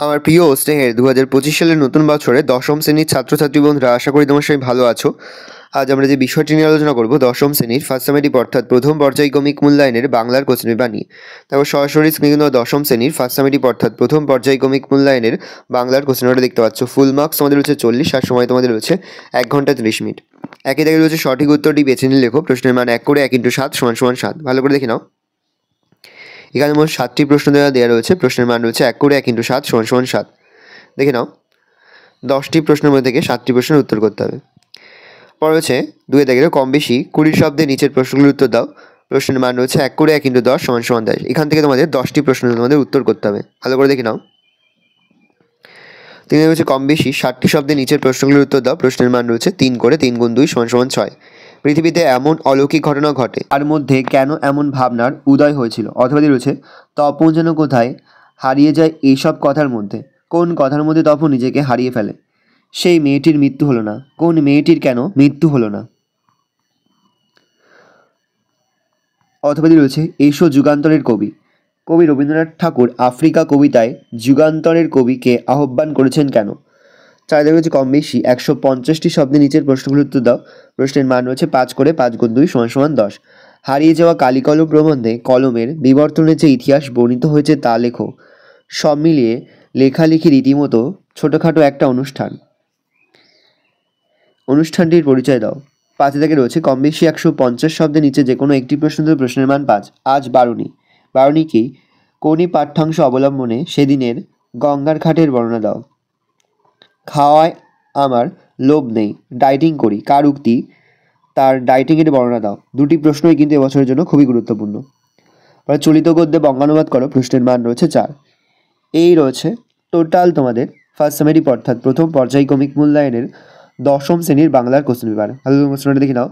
আমার প্রিয় স্নেহের 2025 সালের নতুন বছরে দশম শ্রেণীর ছাত্রছাত্রী বন্ধুরা, আশা করি তোমার সবাই ভালো আছো। আজ আমরা যে বিষয়টি নিয়ে আলোচনা করব দশম শ্রেণীর ফার্স্ট সামেটিভ অর্থাৎ প্রথম পর্যায়ক্রমিক মূল্যায়নের বাংলার কোশ্চেন পেপার নিয়ে। তারপর সরাসরি স্ক্রিনে দশম শ্রেণীর ফার্স্ট সামেটিভ অর্থাৎ প্রথম পর্যায়ক্রমিক মূল্যায়নের বাংলার কোশ্চেন পেপারটা দেখতে পাচ্ছ। ফুল মার্কস তোমাদের রয়েছে 40, আর সময় তোমাদের রয়েছে 1 ঘন্টা 30 মিনিট। একই জায়গায় রয়েছে সঠিক উত্তরটি বেছে নিয়ে লেখো। প্রশ্নের মান 1 করে 1 × 7 = 7। ভালো করে দেখে নাও। এখানে মোট 7টি প্রশ্ন দেওয়া রয়েছে। প্রশ্নের মান রয়েছে 1 করে 1 × 7 = 7। দেখে নাও, 10টি প্রশ্নের মধ্যে থেকে 7টি প্রশ্নের উত্তর করতে হবে। পরে রয়েছে 2 দাগের কম বেশি 20 শব্দে নিচের প্রশ্নগুলোর উত্তর দাও। প্রশ্নের মান রয়েছে 1 করে 1 × 10 = 10। এখান থেকে তোমাদের 10টি প্রশ্নের তোমাদের উত্তর করতে হবে। ভালো করে দেখে নাও। 3 রয়েছে কম বেশি 60টি শব্দে নিচের প্রশ্নগুলোর উত্তর দাও। প্রশ্নের মান রয়েছে 3 করে 3 × 2 = 6। পৃথিবীতে এমন অলৌকিক ঘটনা ঘটে, তার মধ্যে কেন এমন ভাবনার উদয় হয়েছিল? অথবা রয়েছে তপন যেন কোথায় হারিয়ে যায় এইসব কথার মধ্যে। কোন কথার মধ্যে তপন নিজেকে হারিয়ে ফেলে? সেই মেয়েটির মৃত্যু হলো না। কোন মেয়েটির কেন মৃত্যু হলো না? অথবা রয়েছে এসো যুগান্তরের কবি। কবি রবীন্দ্রনাথ ঠাকুর আফ্রিকা কবিতায় যুগান্তরের কবিকে আহ্বান করেছেন কেন? 4 রয়েছে কম বেশি 150টি শব্দে নিচের প্রশ্নগুলোর উত্তর দাও। প্রশ্নের মান রয়েছে 5 করে 5 × 2 = 10। হারিয়ে যাওয়া কালিকলম প্রবন্ধে কলমের বিবর্তনের যে ইতিহাস বর্ণিত হয়েছে তা লেখো। সব মিলিয়ে লেখালেখি রীতিমতো ছোটোখাটো একটা অনুষ্ঠান। অনুষ্ঠানটির পরিচয় দাও। 5 থেকে রয়েছে কম বেশি 150 শব্দের নিচে যে কোনো একটি প্রশ্ন দিয়ে প্রশ্নের মান 5। আজ বারুণী। বারুণী কি? কোনি পাঠ্যাংশ অবলম্বনে সেদিনের গঙ্গার ঘাটের বর্ণনা দাও। খাওয়ায় আমার লোভ নেই, ডায়েটিং করি। কার উক্তি? তার ডায়েটিংয়ের বর্ণনা দাও। 2টি প্রশ্নই কিন্তু এবছরের জন্য খুবই গুরুত্বপূর্ণ। চলিত গদ্যে বঙ্গানুবাদ করো। প্রশ্নের মান রয়েছে 4। এই রয়েছে টোটাল তোমাদের ফার্স্ট সামেটিভ অর্থাৎ প্রথম পর্যায়ক্রমিক মূল্যায়নের দশম শ্রেণীর বাংলার কোশ্চেন পেপার। ভালো প্রশ্নটা দেখে নাও।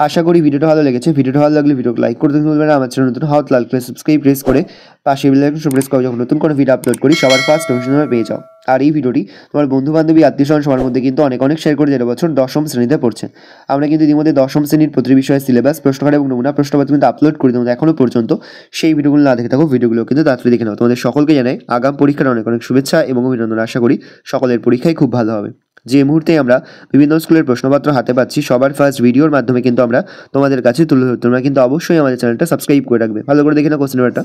আশা করি ভিডিওটা ভালো লেগেছে। ভিডিওটা ভালো লাগলে ভিডিওকে লাইক করতে ভুলবে না। আমার চ্যানেল নতুন হাত লাল করে সাবস্ক্রাইব প্রেস করে পাশে বেল আইকন প্রেস করে যখন নতুন কোনো ভিডিও আপলোড করি সবার ফার্স্ট নোটিফিকেশন পেয়ে যাও। আর এই ভিডিওটি তোমার বন্ধু বান্ধবী আত্মীয়স্বজন সবার মধ্যে কিন্তু অনেক শেয়ার করে, যেটা বছর দশম শ্রেণীতে পড়ছে। আমরা কিন্তু ইতিমধ্যে দশম শ্রেণীর প্রতি বিষয়ের সিলেবাস, প্রশ্নকার এবং নমুনা প্রশ্নপত্র কিন্তু আপলোড করে তোমাদের এখনো পর্যন্ত সেই ভিডিওগুলো না দেখে থাকো, ভিডিওগুলো কিন্তু তাড়াতাড়ি দেখে নাও। তোমাদের সকলকে জানাই আগাম পরীক্ষার অনেক শুভেচ্ছা এবং অভিনন্দন। আশা করি সকলের পরীক্ষাই খুব ভালো হবে। যে মুহূর্তে আমরা বিভিন্ন স্কুলের প্রশ্নপত্র হাতে পাচ্ছি, সবার ফার্স্ট ভিডিওর মাধ্যমে কিন্তু আমরা তোমাদের কাছে তুলে ধরতে। তোমরা কিন্তু অবশ্যই আমাদের চ্যানেলটা সাবস্ক্রাইব করে রাখবে। ভালো করে দেখে নাও কোশ্চেন পেপারটা।